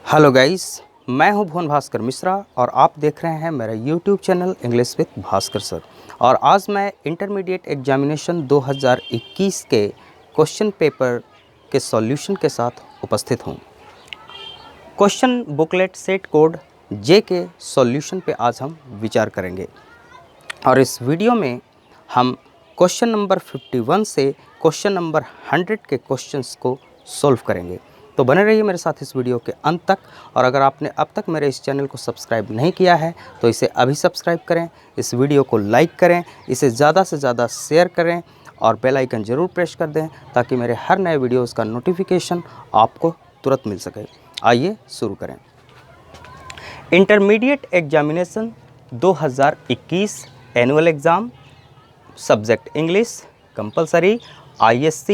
Hello guys, मैं हूं भुवन भास्कर मिश्रा और आप देख रहे हैं मेरा YouTube channel English with Bhaskar sir. और आज मैं इंटरमीडिएट एग्जामिनेशन 2021 के क्वेश्चन पेपर के सॉल्यूशन के साथ उपस्थित हूं। क्वेश्चन बुकलेट सेट कोड जे के सॉल्यूशन पे आज हम विचार करेंगे और इस वीडियो में हम क्वेश्चन नंबर 51 से क्वेश्चन नंबर 100 के क्वेश्चंस को सॉल्व करेंगे। तो बने रहिए मेरे साथ इस वीडियो के अंत तक। और अगर आपने अब तक मेरे इस चैनल को सब्सक्राइब नहीं किया है तो इसे अभी सब्सक्राइब करें, इस वीडियो को लाइक करें, इसे ज़्यादा से ज़्यादा शेयर करें और बेल आइकन ज़रूर प्रेस कर दें ताकि मेरे हर नए वीडियोज़ का नोटिफिकेशन आपको तुरंत मिल सके। आइए शुरू करें। Intermediate examination 2021 annual exam, subject English, compulsory, ISC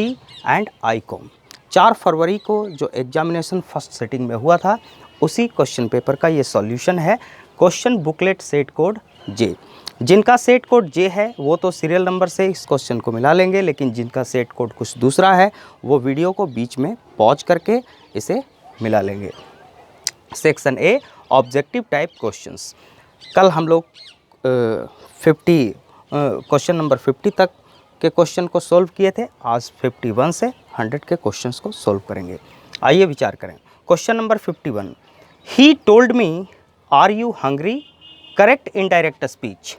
and ICOM। 4 फरवरी को जो एग्जामिनेशन फर्स्ट सेटिंग में हुआ था उसी क्वेश्चन पेपर का ये सॉल्यूशन है। क्वेश्चन बुकलेट सेट कोड जे। जिनका सेट कोड जे है वो तो सीरियल नंबर से इस क्वेश्चन को मिला लेंगे, लेकिन जिनका सेट कोड कुछ दूसरा है वो वीडियो को बीच में पॉज करके इसे मिला लेंगे। Section A, objective type questions. कल हम लोग क्वेश्चन नंबर 50 तक के क्वेश्चन को सॉल्व किए थे। आज 51 से 100 के क्वेश्चंस को सॉल्व करेंगे। आइए विचार करें। Question number 51, he told me are you hungry, correct indirect speech.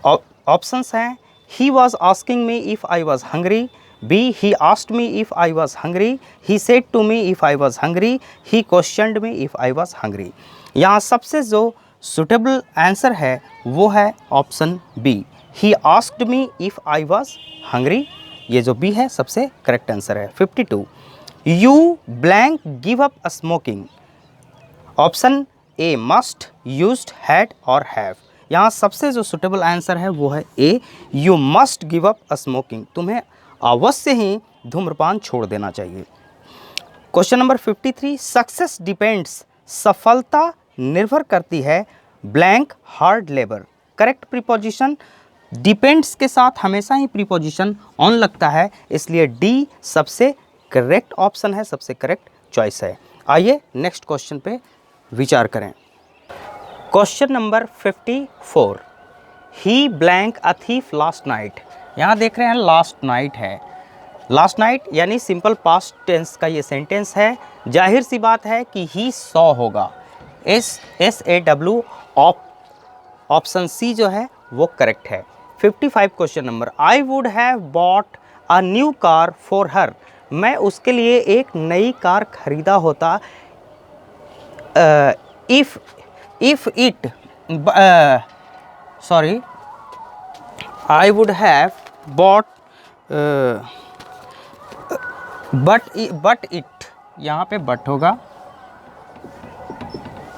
Options हैं he was asking me if I was hungry, B he asked me if I was hungry, he said to me if I was hungry, he questioned me if I was hungry. यहाँ सबसे जो suitable answer है वो है option B, he asked me if I was hungry. ये जो B है सबसे करेक्ट आंसर है। 52, you blank give up smoking. Option A, must, used, had और हैव। यहाँ सबसे जो सुटेबल आंसर है वो है A, you must give up smoking. तुम्हें अवश्य ही धूम्रपान छोड़ देना चाहिए। क्वेश्चन नंबर 53, सक्सेस डिपेंड्स, सफलता निर्भर करती है blank hard labour. Correct preposition, depends के साथ हमेशा ही प्रीपोजिशन ऑन लगता है, इसलिए डी सबसे करेक्ट ऑप्शन है, सबसे करेक्ट चॉइस है। आइए नेक्स्ट क्वेश्चन पे विचार करें। Question number 54, he blank a thief last night. यहाँ देख रहे हैं लास्ट नाइट है। लास्ट नाइट यानी सिंपल पास्ट टेंस का ये सेंटेंस है। जाहिर सी बात है कि ही सॉ होगा, SAW। ऑप्शन सी जो है वो करेक्ट है। 55 question number, I would have bought a new car for her. मैं उसके लिए एक नई कार खरीदा होता। आई would have bot but it, यहाँ पे बट होगा,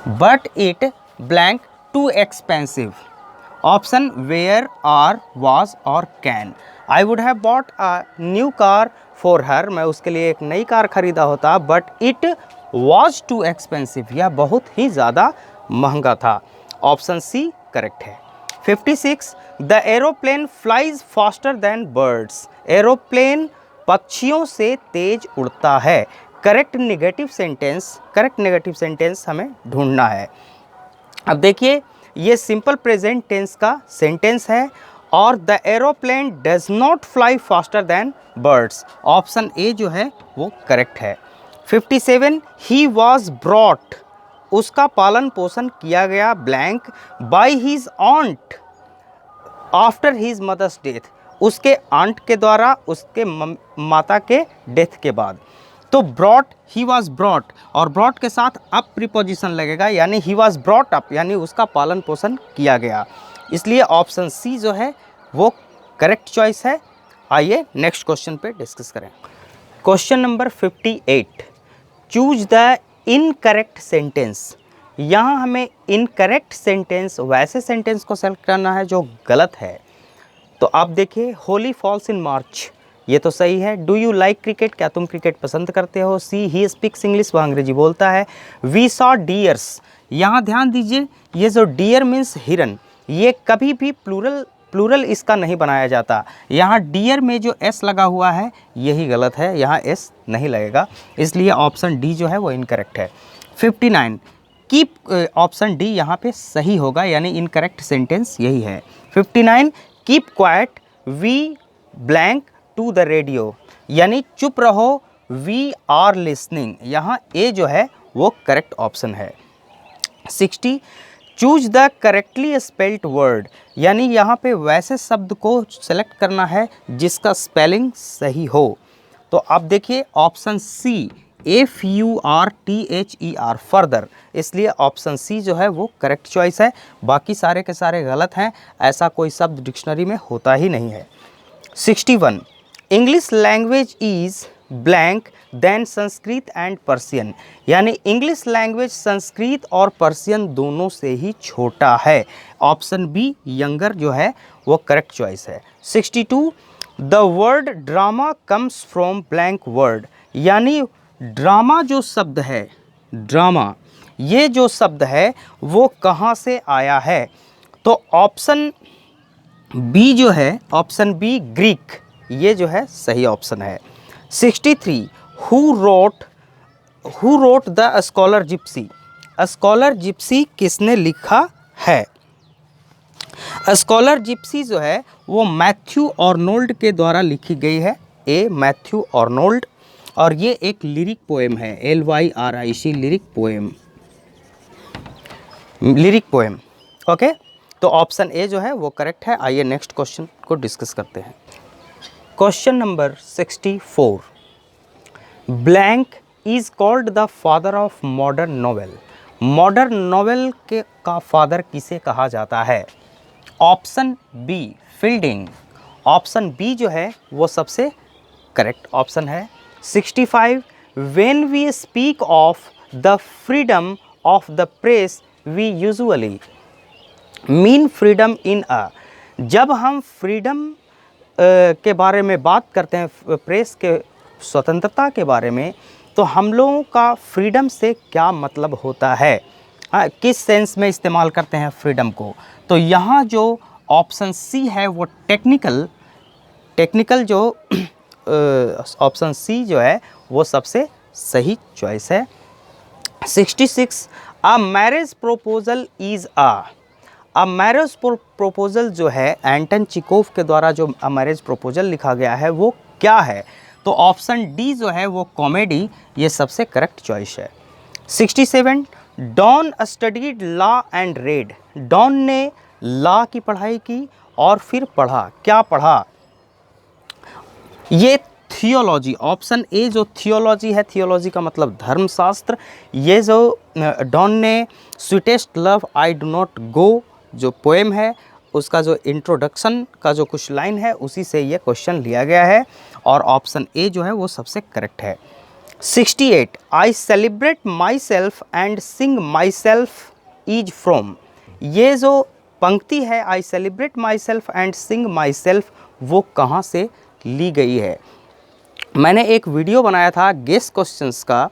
but it blank too expensive. Option were, are, was और can. I would have bought a new car for her, मैं उसके लिए एक नई कार खरीदा होता, but it was too expensive, यह बहुत ही ज़्यादा महंगा था। ऑप्शन सी करेक्ट है। 56, the aeroplane flies faster than birds. Aeroplane पक्षियों से तेज उड़ता है। करेक्ट नेगेटिव सेंटेंस हमें ढूंढना है। अब देखिए ये सिंपल प्रेजेंट टेंस का सेंटेंस है और the aeroplane does not fly faster than birds. Option A जो है वो करेक्ट है। 57, ही वॉज ब्रॉट, उसका पालन पोषण किया गया blank by his aunt after his mother's death. उसके आंट के द्वारा, उसके माता के डेथ के बाद। तो ब्रॉट, ही वॉज ब्रॉट और ब्रॉट के साथ अप प्रीपोजिशन लगेगा, यानी ही वॉज ब्रॉट अप, यानी उसका पालन पोषण किया गया। इसलिए ऑप्शन सी जो है वो करेक्ट चॉइस है। आइए नेक्स्ट क्वेश्चन पे डिस्कस करें। Question number 58, choose the incorrect sentence. यहाँ हमें इनकरेक्ट सेंटेंस, वैसे सेंटेंस को सेलेक्ट करना है जो गलत है। तो आप देखिए, होली फॉल्स इन मार्च, ये तो सही है। डू यू लाइक क्रिकेट, क्या तुम क्रिकेट पसंद करते हो। सी, ही स्पीक्स इंग्लिश, वह अंग्रेजी बोलता है। वी सॉ डियर्स, यहाँ ध्यान दीजिए ये जो डियर मीन्स हिरन, ये कभी भी प्लूरल इसका नहीं बनाया जाता। यहाँ डियर में जो एस लगा हुआ है यही गलत है, यहाँ एस नहीं लगेगा, इसलिए ऑप्शन डी जो है वो इनकरेक्ट है। 59 कीप, ऑप्शन डी यहाँ पे सही होगा, यानी इनकरेक्ट सेंटेंस यही है। 59 keep quiet we blank to the radio, यानी चुप रहो वी आर लिसनिंग, यहाँ ए जो है वो करेक्ट ऑप्शन है। 60 choose the correctly spelled word, यानी यहाँ पे वैसे शब्द को सेलेक्ट करना है जिसका स्पेलिंग सही हो। तो आप देखिए ऑप्शन सी FURTHER फर्दर, इसलिए ऑप्शन सी जो है वो करेक्ट चॉइस है। बाकी सारे के सारे गलत हैं, ऐसा कोई शब्द डिक्शनरी में होता ही नहीं है। 61 English language is blank than Sanskrit and Persian, यानी इंग्लिश लैंग्वेज संस्कृत और पर्शियन दोनों से ही छोटा है। ऑप्शन बी यंगर जो है वो करेक्ट चॉइस है। 62 the word drama comes from blank word, यानी ड्रामा जो शब्द है, ड्रामा ये जो शब्द है वो कहाँ से आया है? तो ऑप्शन बी जो है, ऑप्शन बी ग्रीक, ये जो है सही ऑप्शन है। 63 who wrote the scholar Gypsy, scholar Gypsy किसने लिखा है? स्कॉलर जिप्सी जो है वो मैथ्यू आर्नोल्ड के द्वारा लिखी गई है, ए मैथ्यू आर्नोल्ड, और ये एक लिरिक पोएम है, LYRIC लिरिक पोएम। ओके, तो ऑप्शन ए जो है वो करेक्ट है। आइए नेक्स्ट क्वेश्चन को डिस्कस करते हैं। Question number 64 blank is called the father of modern novel, modern novel के का फादर किसे कहा जाता है? Option B Fielding, option B जो है वो सबसे करेक्ट ऑप्शन है। 65 when we speak of the freedom of the press we usually mean freedom in a, जब हम फ्रीडम के बारे में बात करते हैं, प्रेस के स्वतंत्रता के बारे में, तो हम लोगों का फ्रीडम से क्या मतलब होता है? किस सेंस में इस्तेमाल करते हैं फ्रीडम को? तो यहाँ जो ऑप्शन सी है वो टेक्निकल जो ऑप्शन सी जो है वो सबसे सही चॉइस है। 66 a marriage proposal is a marriage proposal जो है एंटन चिकोव के द्वारा जो मैरिज प्रोपोजल लिखा गया है वो क्या है? तो ऑप्शन डी जो है वो कॉमेडी, ये सबसे करेक्ट चॉइस है। 67 Don studied law and read, Don ने लॉ की पढ़ाई की और फिर पढ़ा, क्या पढ़ा? ये थियोलॉजी, ऑप्शन ए जो थियोलॉजी है, थियोलॉजी का मतलब धर्मशास्त्र, ये जो डॉन ने sweetest love I do not go जो पोएम है उसका जो इंट्रोडक्शन का जो कुछ लाइन है उसी से ये क्वेश्चन लिया गया है, और ऑप्शन ए जो है वो सबसे करेक्ट है। 68 I celebrate my self and Singh my self is from, ये जो पंक्ति है I celebrate my self and Singh my self, वो कहाँ से ली गई है? मैंने एक वीडियो बनाया था गेस क्वेश्चंस का,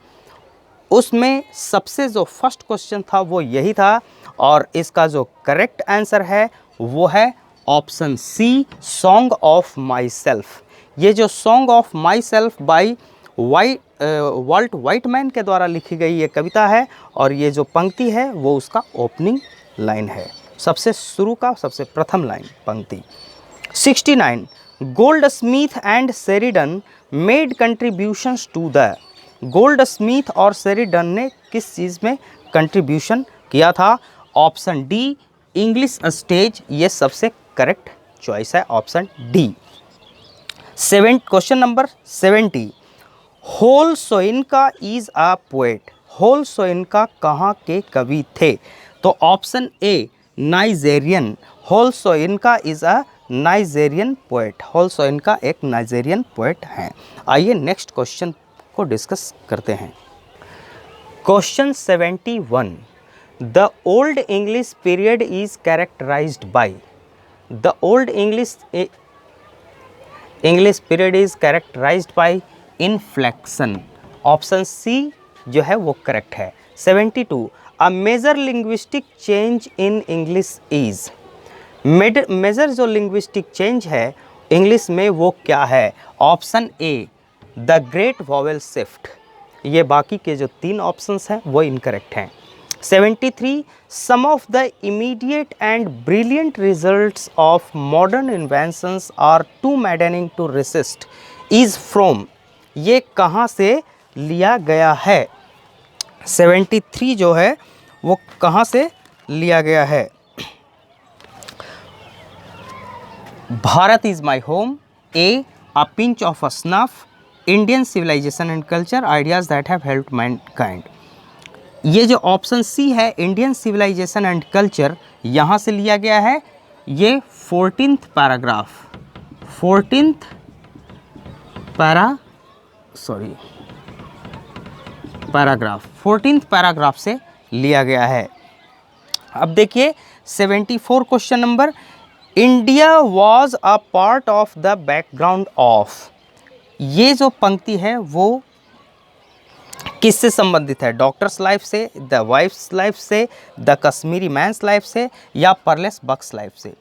उसमें सबसे जो फर्स्ट क्वेश्चन था वो यही था, और इसका जो करेक्ट आंसर है वो है option C song of myself. ये जो song of myself by Walt Whitman के द्वारा लिखी गई ये कविता है, और ये जो पंक्ति है वो उसका ओपनिंग लाइन है, सबसे शुरू का सबसे प्रथम लाइन पंक्ति। 69 Goldsmith and Sheridan made contributions to the, Goldsmith और शेरिडन ने किस चीज़ में कंट्रीब्यूशन किया था? ऑप्शन डी इंग्लिश स्टेज, ये सबसे करेक्ट चॉइस है, option D. Question number 70 Wole Soyinka is a poet, Wole Soyinka कहाँ के कवि थे? तो option A Nigerian, Wole Soyinka is a Nigerian poet, Wole Soyinka एक नाइजेरियन पोएट हैं। आइए नेक्स्ट क्वेश्चन को डिस्कस करते हैं। Question 71 the old English period is characterized by, the old English period is characterized by inflection, option C जो है वो correct है। 72 a major linguistic change in English is, major जो लिंग्विस्टिक चेंज है English में वो क्या है? Option A the great vowel shift, ये बाकी के जो 3 ऑप्शंस हैं वो इनकरेक्ट हैं। 73 some of the immediate and brilliant results of modern inventions are too maddening to resist is from, ये कहाँ से लिया गया है? 73 जो है वो कहाँ से लिया गया है? Bharat is my home, a pinch of a snuff, Indian civilization and culture, ideas that have helped mankind. ये जो ऑप्शन सी है इंडियन सिविलाइजेशन एंड कल्चर, यहाँ से लिया गया है। ये 14th पैराग्राफ, 14th पैराग्राफ से लिया गया है। अब देखिए 74 question number, India was a part of the background of, ये जो पंक्ति है वो किससे संबंधित है? डॉक्टर्स लाइफ से, द वाइफ्स लाइफ से, द कश्मीरी मैंस लाइफ से, या परलेस बक्स लाइफ से?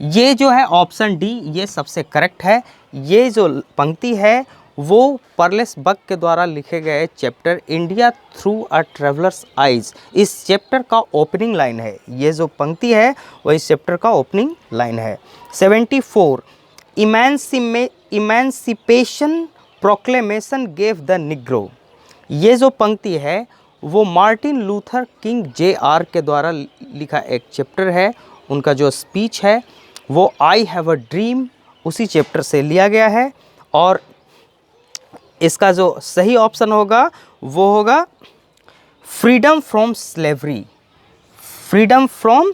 ये जो है ऑप्शन डी, ये सबसे करेक्ट है। ये जो पंक्ति है वो परलेस बक के द्वारा लिखे गए chapter India through a travellers eyes, इस चैप्टर का ओपनिंग लाइन है। ये जो पंक्ति है वो इस चैप्टर का ओपनिंग लाइन है। 74 emancipation proclamation gave the Negro, ये जो पंक्ति है वो मार्टिन लूथर किंग JR के द्वारा लिखा एक चैप्टर है। उनका जो स्पीच है वो आई हैव अ ड्रीम, उसी चैप्टर से लिया गया है। और इसका जो सही ऑप्शन होगा वो होगा freedom from slavery, freedom from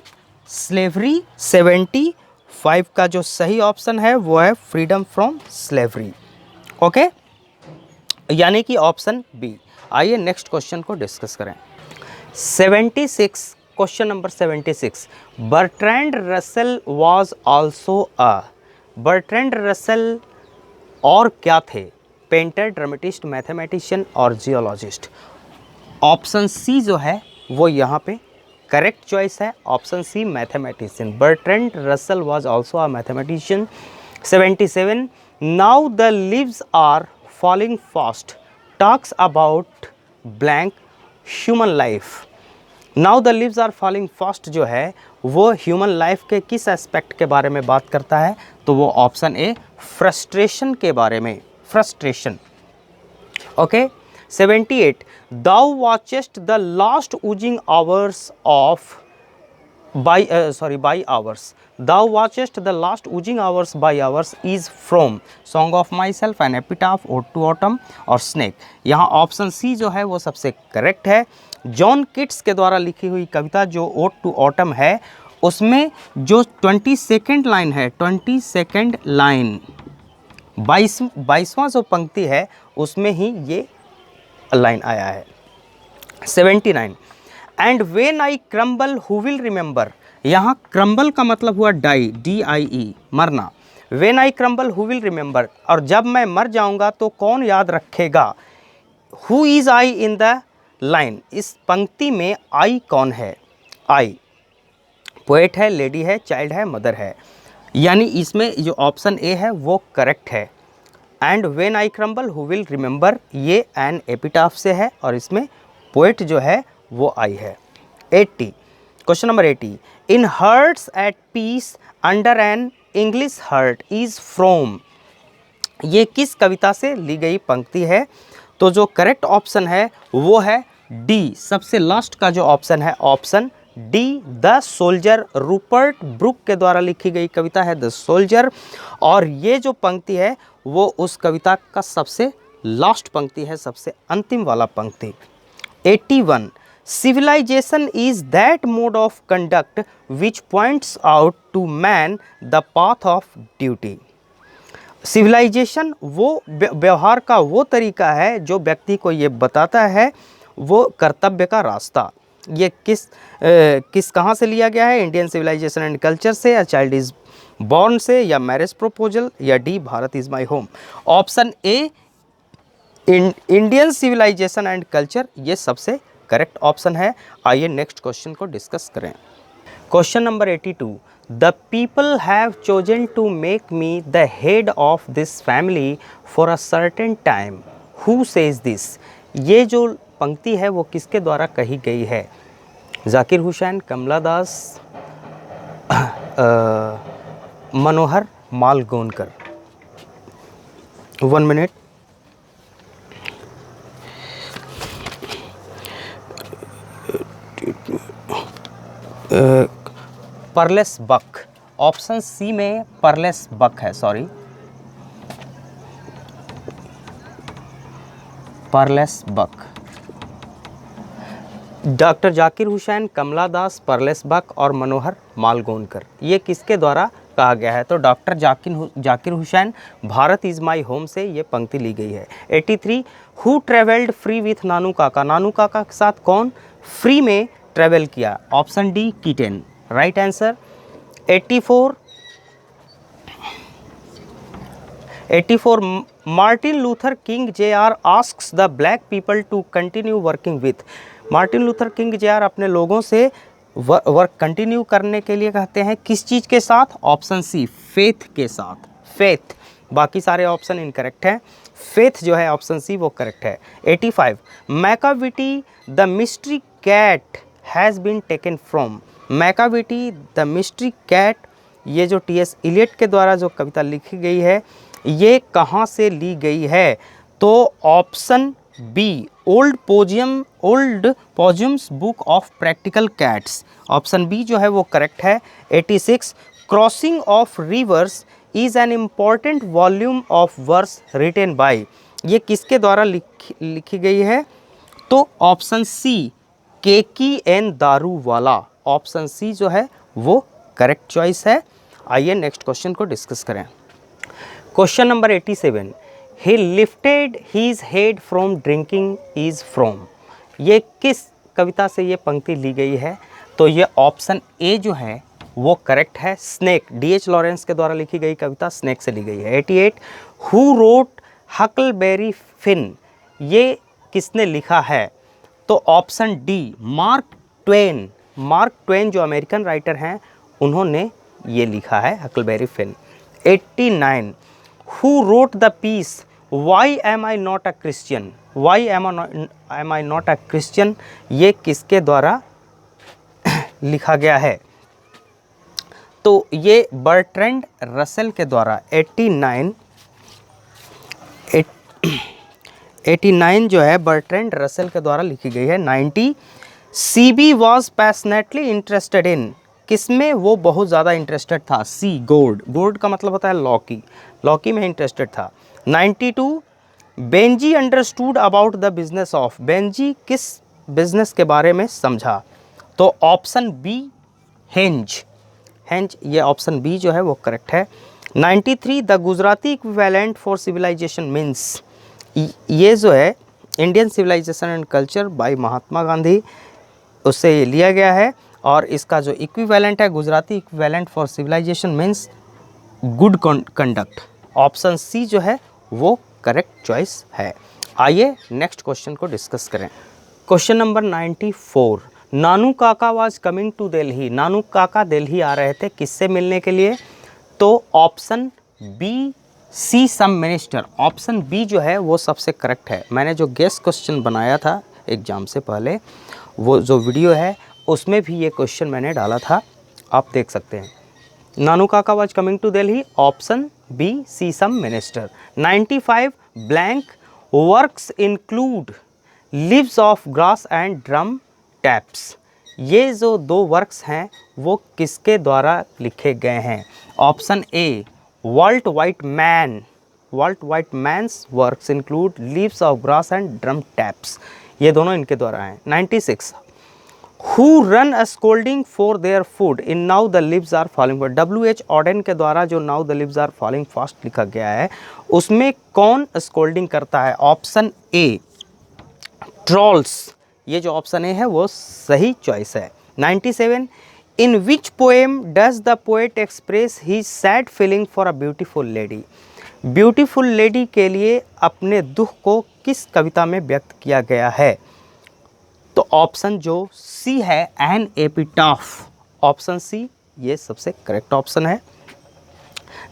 slavery. 75 का जो सही ऑप्शन है वो है फ्रीडम फ्रॉम स्लेवरी। ओके, यानी कि ऑप्शन बी। आइए नेक्स्ट क्वेश्चन को डिस्कस करें। 76 question number 76, Bertrand Russell was also a, Bertrand Russell और क्या थे? पेंटर, ड्रामेटिस्ट, मैथमेटिशियन और जियोलॉजिस्ट। ऑप्शन सी जो है वो यहाँ पे करेक्ट चॉइस है, option C mathematician. Bertrand Russell was also a mathematician. 77 now the leaves are falling fast talks about blank human life. Now the leaves are falling fast जो है वो human life के किस एस्पेक्ट के बारे में बात करता है? तो वो ऑप्शन ए फ्रस्ट्रेशन के बारे में, frustration. Okay. 78 thou watchest the last oozing hours of by hours, thou watchest the last oozing hours by hours is from Song of Myself, an epitaph, Ode to Autumn और Snake। यहाँ option C जो है वो सबसे correct है। John Keats के द्वारा लिखी हुई कविता जो ओड टू ऑटम है उसमें जो 22nd लाइन है, 22nd लाइन 22वां जो पंक्ति है उसमें ही ये लाइन आया है। 79 and when I crumble who will remember, यहाँ क्रम्बल का मतलब हुआ डाई, DIE मरना। When I crumble who will remember, और जब मैं मर जाऊंगा तो कौन याद रखेगा? Who is I in the line, इस पंक्ति में आई कौन है? आई पोएट है, लेडी है, चाइल्ड है, मदर है, यानी इसमें जो ऑप्शन ए है वो करेक्ट है। And when I crumble who will remember ये एन एपिटाफ से है और इसमें पोएट जो है वो आई है। 80 question number 80 in hearts at peace under an English heart is from, ये किस कविता से ली गई पंक्ति है? तो जो करेक्ट ऑप्शन है वो है डी, सबसे लास्ट का जो ऑप्शन है option D, the soldier. Rupert book के द्वारा लिखी गई कविता है द सोल्जर, और ये जो पंक्ति है वो उस कविता का सबसे लास्ट पंक्ति है, सबसे अंतिम वाला पंक्ति। 81 civilization is that mode of conduct which points out to man the path of duty। Civilization वो व्यवहार का वो तरीका है जो व्यक्ति को ये बताता है वो कर्तव्य का रास्ता। ये किस कहाँ से लिया गया है? इंडियन सिविलाइजेशन एंड कल्चर से, या चाइल्ड इज बॉर्न से, या मैरिज प्रपोजल, या D Bharat is my home. Option A Indian civilization and culture ये सबसे करेक्ट ऑप्शन है। आइए नेक्स्ट क्वेश्चन को डिस्कस करें। Question number 82 the people have chosen to make me the head of this family for a certain time, who says this, ये जो पंक्ति है वो किसके द्वारा कही गई है? जाकिर हुसैन, कमला दास, मनोहर मालगोनकर। 1 मिनट। परलेस बक, ऑप्शन सी में परलेस बक है, सॉरी, परलेस बक। डॉक्टर जाकिर हुसैन, कमला दास, परलेस बक और मनोहर मालगोनकर, ये किसके द्वारा कहा गया है? तो doctor Zakir Hussain, Bharat is my home से ये पंक्ति ली गई है। 83, हु ट्रेवल्ड फ्री विथ नानू काका, नानू काका के साथ कौन फ्री में ट्रेवल किया? Option D, Keaton, right answer. 84, Martin Luther King Jr asks the black people to continue working with. Martin Luther King Jr अपने लोगों से वर्क कंटिन्यू करने के लिए कहते हैं, किस चीज़ के साथ? ऑप्शन सी, फेथ के साथ, फेथ। बाकी सारे ऑप्शन इनकरेक्ट हैं, फेथ जो है ऑप्शन सी वो करेक्ट है। 85, Macavity the mystery cat has been taken from, Macavity the mystery cat, ये जो टी.एस. इलियट के द्वारा जो कविता लिखी गई है ये कहाँ से ली गई है? तो option B, old Possum's book of practical cats, option B जो है वो करेक्ट है। 86, crossing of rivers is an important volume of verse written by, ये किसके द्वारा लिखी गई है? तो option C, KK Daruwalla, option C जो है वो करेक्ट चॉइस है। आइए नेक्स्ट क्वेश्चन को डिस्कस करें। Question number 87, he lifted his head from drinking is from, ये किस कविता से ये पंक्ति ली गई है? तो ये ऑप्शन ए जो है वो करेक्ट है, स्नेक, D.H. लॉरेंस के द्वारा लिखी गई कविता स्नेक से ली गई है। 88, हु रोट हकलबेरी फिन, ये किसने लिखा है? तो option D, Mark Twain, Mark Twain जो अमेरिकन राइटर हैं उन्होंने ये लिखा है Huckleberry Finn. 89, who wrote the piece why am I not a Christian, why am I not a Christian, ये किसके द्वारा लिखा गया है? तो ये बर्ट्रैंड रसेल के द्वारा 89 जो है बर्ट्रैंड रसेल के द्वारा लिखी गई है। 90, CB was passionately interested in, किसमें वो बहुत ज़्यादा इंटरेस्टेड था? सी, गोल्ड, गोल्ड का मतलब होता है लौकी, लौकी में इंटरेस्टेड था। 92, Benjy understood about the business of, Benjy किस बिजनेस के बारे में समझा? तो ऑप्शन बी, हेंज, हेंज, ये ऑप्शन बी जो है वो करेक्ट है। 93, the Gujarati equivalent for civilization means, ये जो है Indian civilization and culture by Mahatma Gandhi, उससे ये लिया गया है और इसका जो इक्विवेलेंट है Gujarati equivalent for civilization means good conduct, option C जो है वो करेक्ट चॉइस है। आइए नेक्स्ट क्वेश्चन को डिस्कस करें। Question number 94, Nanu Kaka was coming to Delhi, Nanu Kaka Delhi आ रहे थे किससे मिलने के लिए? तो option B, see some minister, option B जो है वो सबसे करेक्ट है। मैंने जो गेस्ट क्वेश्चन बनाया था एग्ज़ाम से पहले, वो जो वीडियो है उसमें भी ये क्वेश्चन मैंने डाला था, आप देख सकते हैं। Nanu Kaka was coming to Delhi, option B, see some minister. 95, blank works include leaves of grass and drum taps, ये जो दो वर्क्स हैं वो किसके द्वारा लिखे गए हैं? Option A, Walt Whitman, Walt Whitman's works include leaves of grass and drum taps, ये दोनों इनके द्वारा हैं। 96, who run a scolding for their food in now the leaves are falling fast, WH Auden के द्वारा जो now the leaves are falling fast लिखा गया है उसमें कौन स्कोल्डिंग करता है? ऑप्शन ए, ट्रॉल्स, ये जो ऑप्शन ए है वो सही चॉइस है। 97, in which poem does the poet express he sad feeling for a beautiful lady, beautiful lady के लिए अपने दुख को किस कविता में व्यक्त किया गया है? तो ऑप्शन जो सी है, एन एपिटाफ, ऑप्शन सी ये सबसे करेक्ट ऑप्शन है।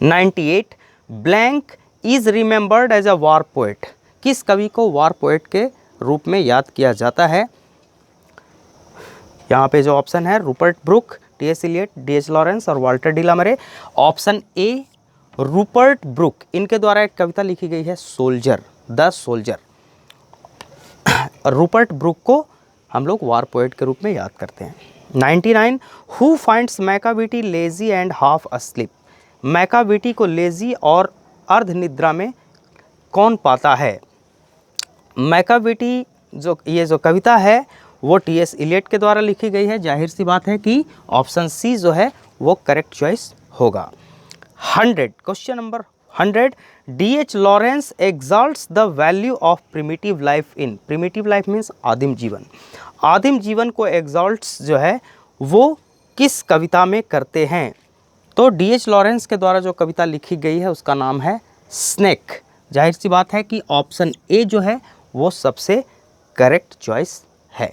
98, blank is remembered as a war poet, किस कवि को वार पोएट के रूप में याद किया जाता है? यहाँ पे जो ऑप्शन है Rupert Brooke, T S. Eliot, D H. Lawrence और Walter de la Mare. Option ए रूपर्ट ब्रुक, इनके द्वारा एक कविता लिखी गई है soldier, the soldier. Rupert book को हम लोग वार पोएट के रूप में याद करते हैं। 99 who finds Macavity lazy and half asleep, Macavity को लेजी और अर्ध निद्रा में कौन पाता है? मैकाविटी ये जो कविता है वो टी.एस. इलियट के द्वारा लिखी गई है। जाहिर सी बात है कि ऑप्शन सी जो है वो करेक्ट चॉइस होगा। 100 question number 100 D H. Lawrence exalts the value of primitive life in, primitive life means आदिम जीवन, आदिम जीवन को एक्सल्ट्स जो है वो किस कविता में करते हैं? तो डी.एच. लॉरेंस के द्वारा जो कविता लिखी गई है उसका नाम है स्नेक। जाहिर सी बात है कि ऑप्शन ए जो है वो सबसे करेक्ट चॉइस है।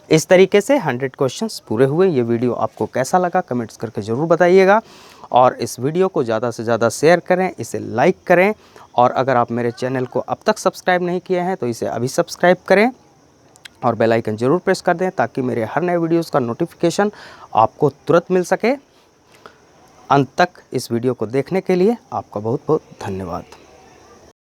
इस तरीके से 100 क्वेश्चंस पूरे हुए। ये वीडियो आपको कैसा लगा कमेंट्स करके ज़रूर बताइएगा और इस वीडियो को ज़्यादा से ज़्यादा शेयर करें, इसे लाइक करें और अगर आप मेरे चैनल को अब तक सब्सक्राइब नहीं किए हैं तो इसे अभी सब्सक्राइब करें और बेल आइकन ज़रूर प्रेस कर दें ताकि मेरे हर नए वीडियोज़ का नोटिफिकेशन आपको तुरंत मिल सके। अंत तक इस वीडियो को देखने के लिए आपका बहुत बहुत धन्यवाद।